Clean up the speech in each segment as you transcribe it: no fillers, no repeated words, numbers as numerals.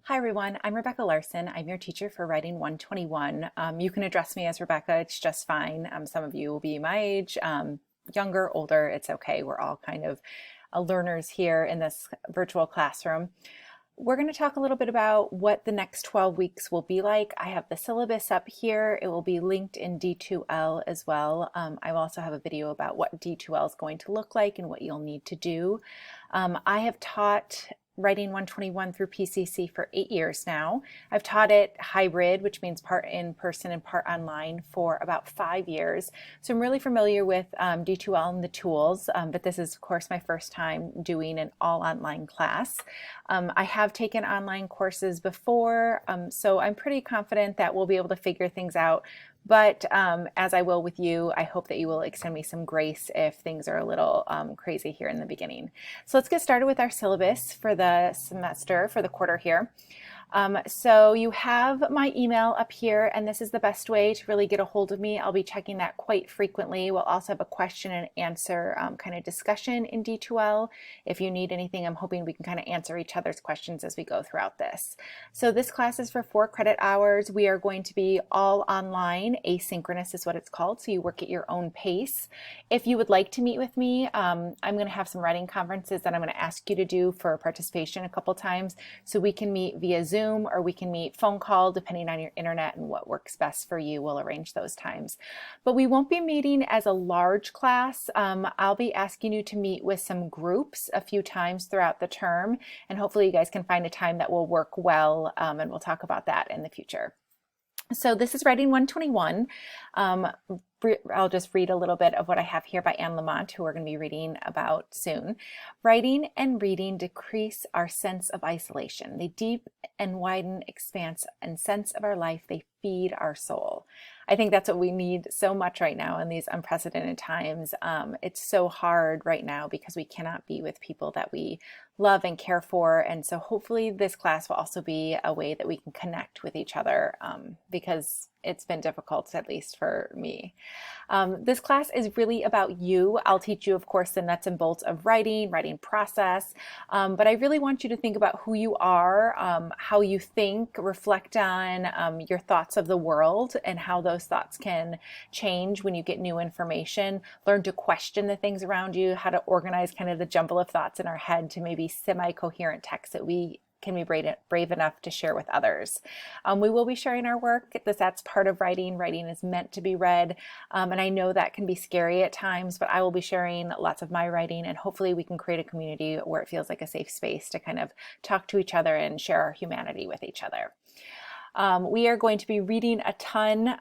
Hi everyone, I'm Rebecca Larson. I'm your teacher for Writing 121. You can address me as Rebecca, it's just fine. Some of you will be my age, younger, older, it's okay. We're all kind of learners here in this virtual classroom. We're going to talk a little bit about what the next 12 weeks will be like. I have the syllabus up here. It will be linked in D2L as well. I also have a video about what D2L is going to look like and what you'll need to do. I have taught Writing 121 through PCC for 8 years now. I've taught it hybrid, which means part in person and part online, for about 5 years. So I'm really familiar with D2L and the tools, but this is of course my first time doing an all online class. I have taken online courses before, so I'm pretty confident that we'll be able to figure things out. But as I will with you, I hope that you will extend me some grace if things are a little crazy here in the beginning. So let's get started with our syllabus for the semester, for the quarter here. So you have my email up here, and this is the best way to really get a hold of me. I'll be checking that quite frequently. We'll also have a question and answer kind of discussion in D2L. If you need anything, I'm hoping we can kind of answer each other's questions as we go throughout this. So this class is for 4 credit hours. We are going to be all online. Asynchronous is what it's called, so you work at your own pace. If you would like to meet with me, I'm going to have some writing conferences that I'm going to ask you to do for participation a couple times, so we can meet via Zoom or we can meet phone call depending on your internet and what works best for you. We'll arrange those times. But we won't be meeting as a large class. I'll be asking you to meet with some groups a few times throughout the term, and hopefully you guys can find a time that will work well, and we'll talk about that in the future. So this is Writing 121. I'll just read a little bit of what I have here by Anne Lamott, who we're going to be reading about soon. Writing and reading decrease our sense of isolation. They deep and widen expanse and sense of our life. They feed our soul. I think that's what we need so much right now in these unprecedented times. It's so hard right now because we cannot be with people that we love and care for. And so hopefully this class will also be a way that we can connect with each other, because it's been difficult, at least for me. This class is really about you. I'll teach you, of course, the nuts and bolts of writing process, but I really want you to think about who you are, how you think, reflect on your thoughts of the world and how those thoughts can change when you get new information. Learn to question the things around you, how to organize kind of the jumble of thoughts in our head to maybe semi-coherent text that we can be brave enough to share with others. We will be sharing our work. That's part of writing. Writing is meant to be read, and I know that can be scary at times, but I will be sharing lots of my writing, and hopefully we can create a community where it feels like a safe space to kind of talk to each other and share our humanity with each other. We are going to be reading a ton,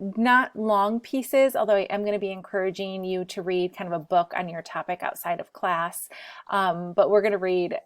not long pieces, although I am going to be encouraging you to read kind of a book on your topic outside of class, but we're going to read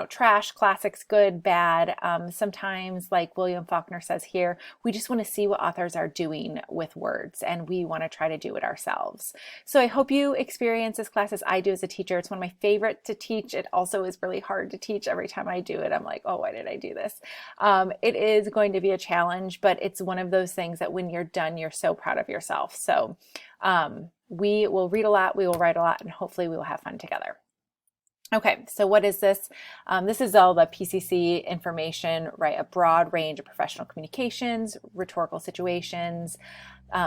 trash, classics, good, bad. Sometimes, like William Faulkner says here, we just want to see what authors are doing with words, and we want to try to do it ourselves. So I hope you experience this class as I do as a teacher. It's one of my favorite to teach. It also is really hard to teach. Every time I do it, I'm like, oh, why did I do this? It is going to be a challenge, but it's one of those things that when you're done, you're so proud of yourself. So we will read a lot, we will write a lot, and hopefully we will have fun together. Okay, so what is this? This is all the PCC information, right? A broad range of professional communications, rhetorical situations,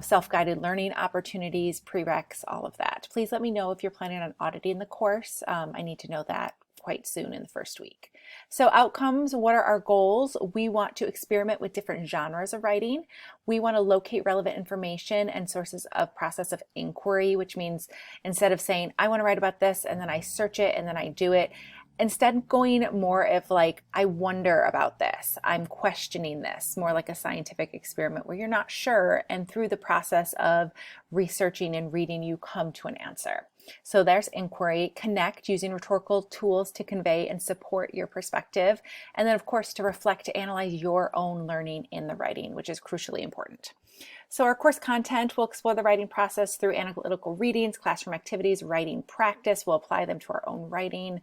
self-guided learning opportunities, prereqs, all of that. Please let me know if you're planning on auditing the course. I need to know that quite soon in the first week. So outcomes, what are our goals? We want to experiment with different genres of writing. We want to locate relevant information and sources of process of inquiry, which means instead of saying, I want to write about this, and then I search it and then I do it, instead going more of like, I wonder about this, I'm questioning this, more like a scientific experiment where you're not sure, and through the process of researching and reading, you come to an answer. So there's inquiry. Connect, using rhetorical tools to convey and support your perspective. And then of course to reflect, to analyze your own learning in the writing, which is crucially important. So our course content will explore the writing process through analytical readings, classroom activities, writing practice. We'll apply them to our own writing.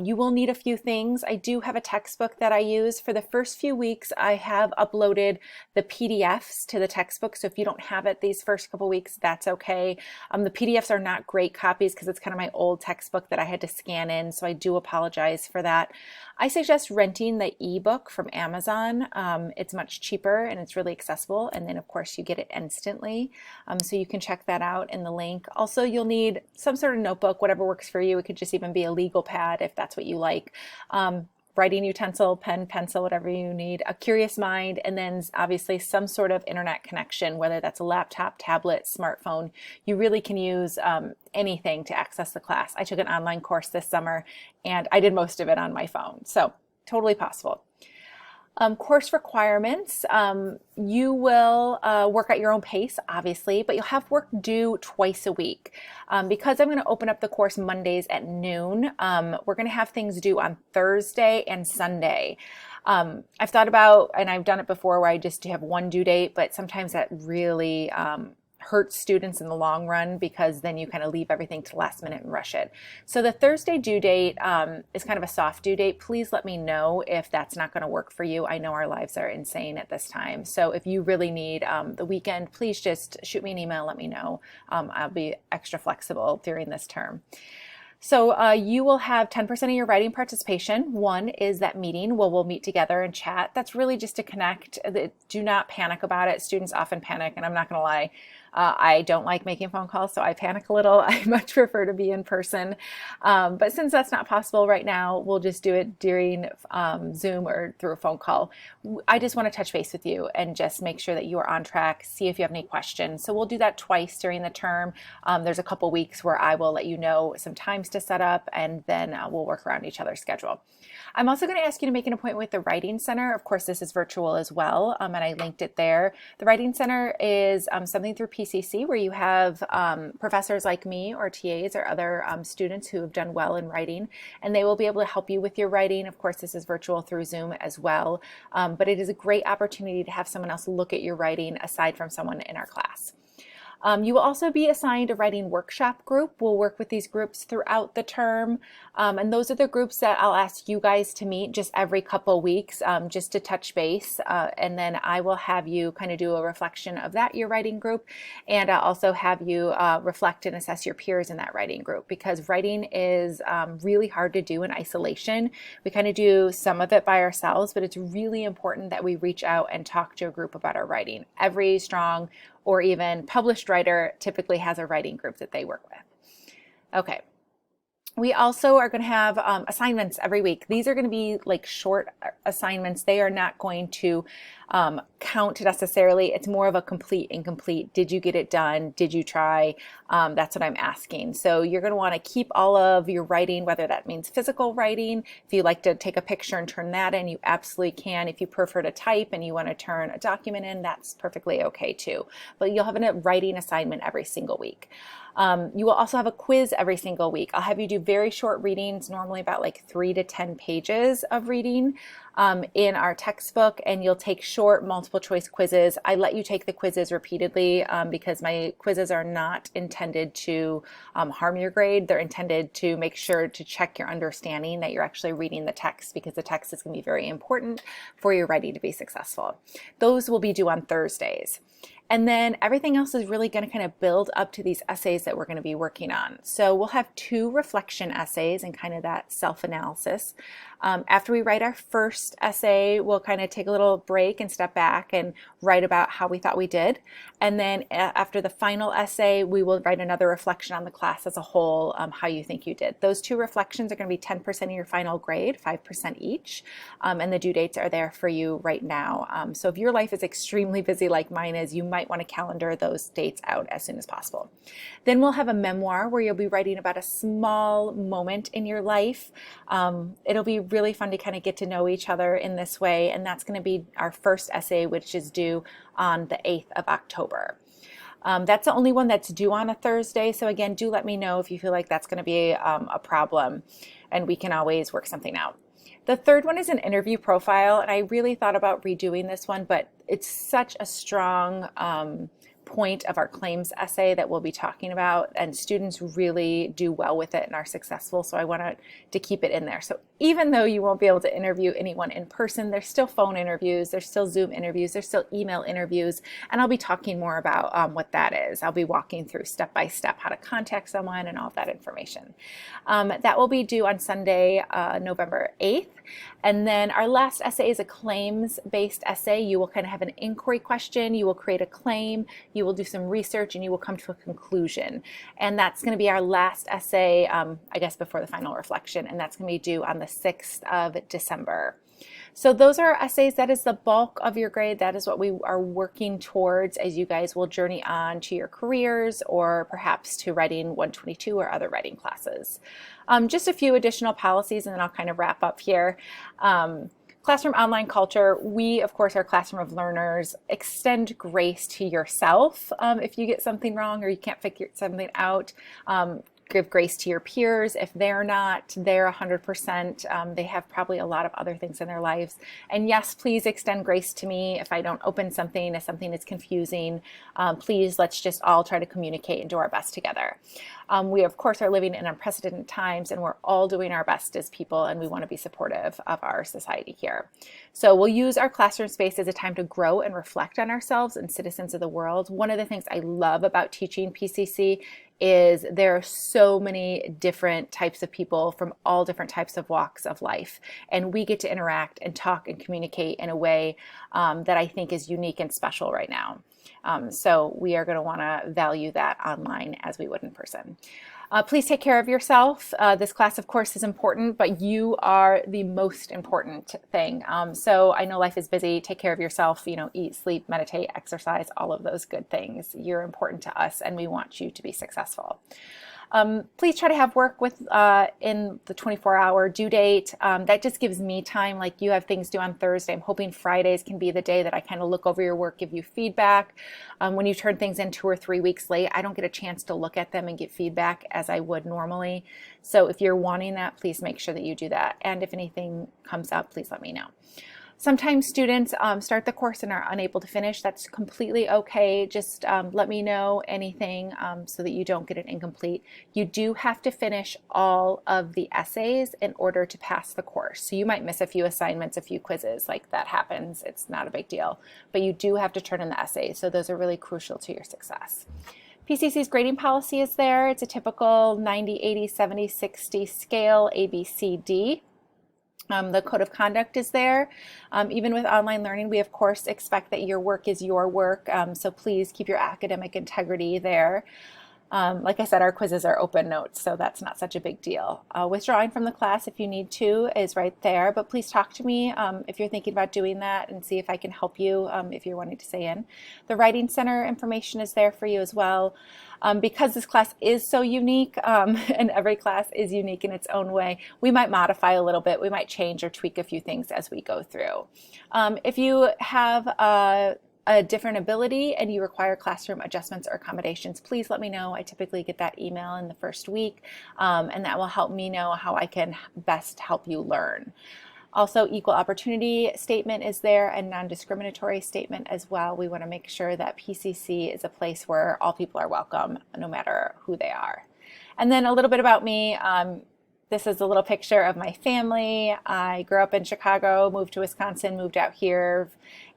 You will need a few things. I do have a textbook that I use. For the first few weeks, I have uploaded the PDFs to the textbook. So if you don't have it these first couple weeks, that's okay. The PDFs are not great copies because it's kind of my old textbook that I had to scan in. So I do apologize for that. I suggest renting the ebook from Amazon. It's much cheaper and it's really accessible. And then of course you get it instantly. So you can check that out in the link. Also, you'll need some sort of notebook, whatever works for you. It could just even be a legal pad if that's what you like. Writing utensil, pen, pencil, whatever you need, a curious mind, and then obviously some sort of internet connection, whether that's a laptop, tablet, smartphone. You really can use anything to access the class. I took an online course this summer and I did most of it on my phone, so totally possible. Course requirements, you will work at your own pace, obviously, but you'll have work due twice a week. Because I'm going to open up the course Mondays at noon, we're going to have things due on Thursday and Sunday. I've thought about, and I've done it before, where I just have one due date, but sometimes that really hurts students in the long run because then you kind of leave everything to the last minute and rush it. So the Thursday due date is kind of a soft due date. Please let me know if that's not going to work for you. I know our lives are insane at this time. So if you really need the weekend, please just shoot me an email, let me know. I'll be extra flexible during this term. So you will have 10% of your writing participation. One is that meeting where we'll meet together and chat. That's really just to connect. Do not panic about it. Students often panic, and I'm not going to lie. I don't like making phone calls, so I panic a little. I much prefer to be in person. But since that's not possible right now, we'll just do it during Zoom or through a phone call. I just want to touch base with you and just make sure that you are on track, see if you have any questions. So we'll do that twice during the term. There's a couple weeks where I will let you know some times to set up, and then we'll work around each other's schedule. I'm also going to ask you to make an appointment with the Writing Center. Of course, this is virtual as well, and I linked it there. The Writing Center is something through PCC where you have professors like me or TAs or other students who have done well in writing, and they will be able to help you with your writing. Of course, this is virtual through Zoom as well, but it is a great opportunity to have someone else look at your writing aside from someone in our class. You will also be assigned a writing workshop group. We'll work with these groups throughout the term. And those are the groups that I'll ask you guys to meet just every couple weeks, just to touch base. And then I will have you kind of do a reflection of that, your writing group. And I'll also have you reflect and assess your peers in that writing group, because writing is really hard to do in isolation. We kind of do some of it by ourselves, but it's really important that we reach out and talk to a group about our writing. Every strong or even published writer typically has a writing group that they work with. Okay. We also are going to have assignments every week. These are going to be like short assignments. They are not going to count necessarily. It's more of a complete, incomplete. Did you get it done? Did you try? That's what I'm asking. So you're going to want to keep all of your writing, whether that means physical writing. If you like to take a picture and turn that in, you absolutely can. If you prefer to type and you want to turn a document in, that's perfectly okay too. But you'll have a writing assignment every single week. You will also have a quiz every single week. I'll have you do very short readings, normally about like 3 to 10 pages of reading in our textbook, and you'll take short multiple choice quizzes. I let you take the quizzes repeatedly because my quizzes are not intended to harm your grade. They're intended to make sure to check your understanding that you're actually reading the text, because the text is going to be very important for your writing to be successful. Those will be due on Thursdays. And then everything else is really going to kind of build up to these essays that we're going to be working on. So we'll have 2 reflection essays and kind of that self-analysis. After we write our first essay, we'll kind of take a little break and step back and write about how we thought we did. And then after the final essay, we will write another reflection on the class as a whole, how you think you did. Those 2 reflections are going to be 10% of your final grade, 5% each. And the due dates are there for you right now. So if your life is extremely busy like mine is, you might want to calendar those dates out as soon as possible. Then we'll have a memoir where you'll be writing about a small moment in your life. It'll be really fun to kind of get to know each other in this way, and that's going to be our first essay, which is due on the 8th of October. That's the only one that's due on a Thursday, so again, do let me know if you feel like that's going to be a problem, and we can always work something out. The third one is an interview profile, and I really thought about redoing this one, but it's such a strong point of our claims essay that we'll be talking about, and students really do well with it and are successful. So I wanted to keep it in there. So even though you won't be able to interview anyone in person, there's still phone interviews, there's still Zoom interviews, there's still email interviews, and I'll be talking more about what that is. I'll be walking through step by step how to contact someone and all of that information. That will be due on Sunday, November 8th. And then our last essay is a claims-based essay. You will kind of have an inquiry question, you will create a claim, you will do some research, and you will come to a conclusion. And that's going to be our last essay, I guess, before the final reflection, and that's going to be due on the 6th of December. So those are our essays. That is the bulk of your grade. That is what we are working towards as you guys will journey on to your careers or perhaps to writing 122 or other writing classes. Just a few additional policies and then I'll kind of wrap up here. Classroom online culture, we of course are a classroom of learners. Extend grace to yourself if you get something wrong or you can't figure something out. Give grace to your peers. If they're not there 100%, they have probably a lot of other things in their lives. And yes, please extend grace to me if I don't open something, if something is confusing. Please, let's just all try to communicate and do our best together. We, of course, are living in unprecedented times, and we're all doing our best as people, and we want to be supportive of our society here. So we'll use our classroom space as a time to grow and reflect on ourselves and citizens of the world. One of the things I love about teaching PCC is there are so many different types of people from all different types of walks of life, and we get to interact and talk and communicate in a way that I think is unique and special right now. So we are going to want to value that online as we would in person. Please take care of yourself. This class, of course, is important, but you are the most important thing. So I know life is busy. Take care of yourself, eat, sleep, meditate, exercise, all of those good things. You're important to us, and we want you to be successful. Please try to have work with in the 24-hour due date. That just gives me time. Like you have things due on Thursday. I'm hoping Fridays can be the day that I kind of look over your work, give you feedback. When you turn things in 2 or 3 weeks late, I don't get a chance to look at them and get feedback as I would normally. So if you're wanting that, please make sure that you do that. And if anything comes up, please let me know. Sometimes students start the course and are unable to finish. That's completely okay. Just let me know anything so that you don't get it incomplete. You do have to finish all of the essays in order to pass the course. So you might miss a few assignments, a few quizzes, like that happens. It's not a big deal. But you do have to turn in the essays. So those are really crucial to your success. PCC's grading policy is there. It's a typical 90, 80, 70, 60 scale, A, B, C, D. The code of conduct is there. Even with online learning, we of course expect that your work is your work, so please keep your academic integrity there. Like I said, our quizzes are open notes, so that's not such a big deal. Withdrawing from the class if you need to is right there, but please talk to me if you're thinking about doing that and see if I can help you if you're wanting to stay in. The Writing Center information is there for you as well. Because this class is so unique, and every class is unique in its own way, we might modify a little bit. We might change or tweak a few things as we go through. If you have a different ability and you require classroom adjustments or accommodations, please let me know. I typically get that email in the first week, and that will help me know how I can best help you learn. Also, equal opportunity statement is there and non-discriminatory statement as well. We want to make sure that PCC is a place where all people are welcome, no matter who they are. And then a little bit about me. This is a little picture of my family. I grew up in Chicago, moved to Wisconsin, moved out here,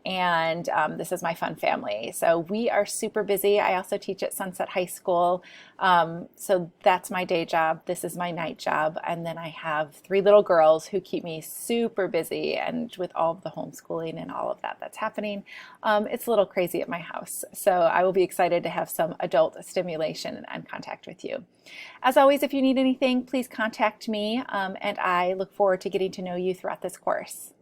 and this is my fun family. So we are super busy. I also teach at Sunset High School. So that's my day job. This is my night job. And then I have 3 little girls who keep me super busy, and with all of the homeschooling and all of that that's happening, it's a little crazy at my house. So I will be excited to have some adult stimulation and contact with you. As always, if you need anything, please contact me, and I look forward to getting to know you throughout this course.